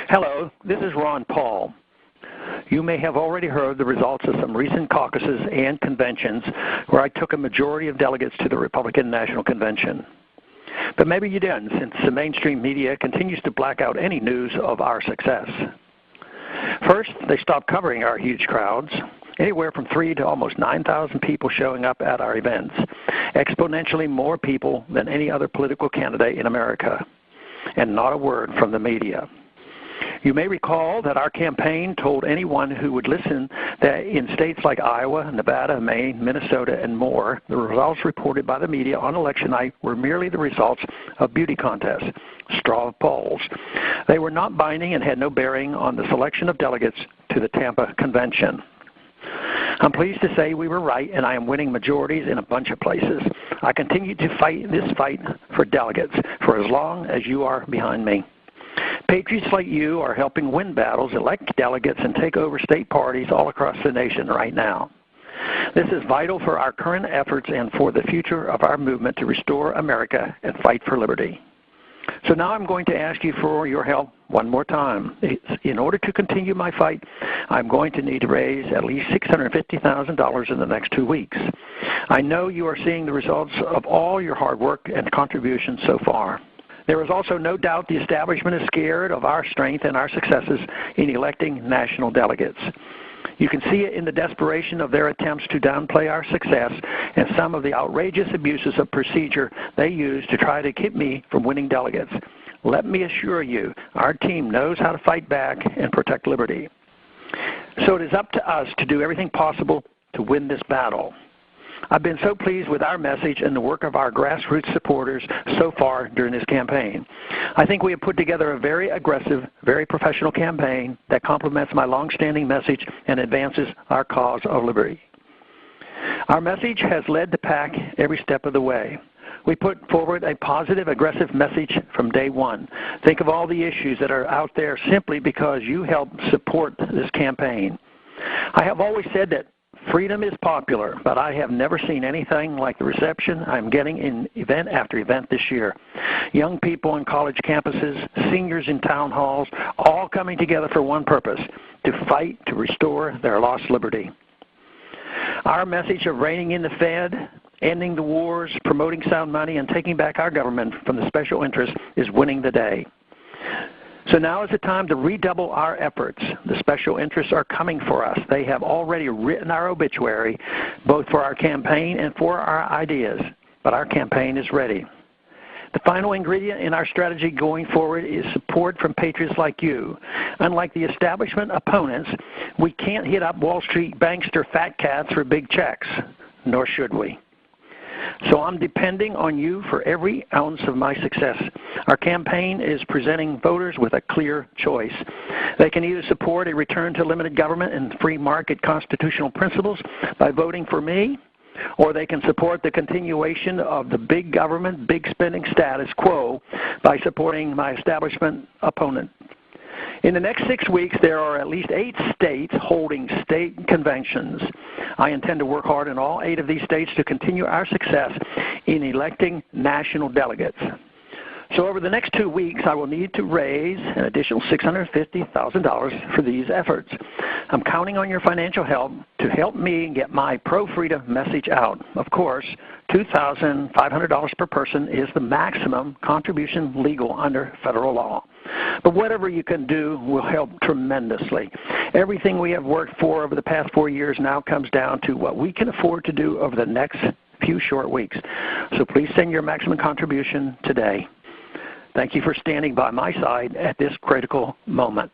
Hello, this is Ron Paul. You may have already heard the results of some recent caucuses and conventions where I took a majority of delegates to the Republican National Convention. But maybe you didn't, since the mainstream media continues to black out any news of our success. First, they stopped covering our huge crowds, anywhere from 3,000 to almost 9,000 people showing up at our events, exponentially more people than any other political candidate in America, and not a word from the media. You may recall that our campaign told anyone who would listen that in states like Iowa, Nevada, Maine, Minnesota, and more, the results reported by the media on election night were merely the results of beauty contests, straw polls. They were not binding and had no bearing on the selection of delegates to the Tampa Convention. I'm pleased to say we were right, and I am winning majorities in a bunch of places. I continue to fight this fight for delegates for as long as you are behind me. Patriots like you are helping win battles, elect delegates, and take over state parties all across the nation right now. This is vital for our current efforts and for the future of our movement to restore America and fight for liberty. So now I'm going to ask you for your help one more time. In order to continue my fight, I'm going to need to raise at least $650,000 in the next 2 weeks. I know you are seeing the results of all your hard work and contributions so far. There is also no doubt the establishment is scared of our strength and our successes in electing national delegates. You can see it in the desperation of their attempts to downplay our success and some of the outrageous abuses of procedure they use to try to keep me from winning delegates. Let me assure you, our team knows how to fight back and protect liberty. So it is up to us to do everything possible to win this battle. I've been so pleased with our message and the work of our grassroots supporters so far during this campaign. I think we have put together a very aggressive, very professional campaign that complements my long-standing message and advances our cause of liberty. Our message has led the pack every step of the way. We put forward a positive, aggressive message from day one. Think of all the issues that are out there simply because you helped support this campaign. I have always said that freedom is popular, but I have never seen anything like the reception I'm getting in event after event this year. Young people on college campuses, seniors in town halls, all coming together for one purpose, to fight to restore their lost liberty. Our message of reining in the Fed, ending the wars, promoting sound money, and taking back our government from the special interests is winning the day. So now is the time to redouble our efforts. The special interests are coming for us. They have already written our obituary, both for our campaign and for our ideas, but our campaign is ready. The final ingredient in our strategy going forward is support from patriots like you. Unlike the establishment opponents, we can't hit up Wall Street bankster fat cats for big checks, nor should we. So I'm depending on you for every ounce of my success. Our campaign is presenting voters with a clear choice. They can either support a return to limited government and free market constitutional principles by voting for me, or they can support the continuation of the big government, big spending status quo by supporting my establishment opponent. In the next 6 weeks, there are at least 8 states holding state conventions. I intend to work hard in all 8 of these states to continue our success in electing national delegates. So over the next 2 weeks, I will need to raise an additional $650,000 for these efforts. I'm counting on your financial help to help me get my pro-freedom message out. Of course, $2,500 per person is the maximum contribution legal under federal law. But whatever you can do will help tremendously. Everything we have worked for over the past 4 years now comes down to what we can afford to do over the next few short weeks. So please send your maximum contribution today. Thank you for standing by my side at this critical moment.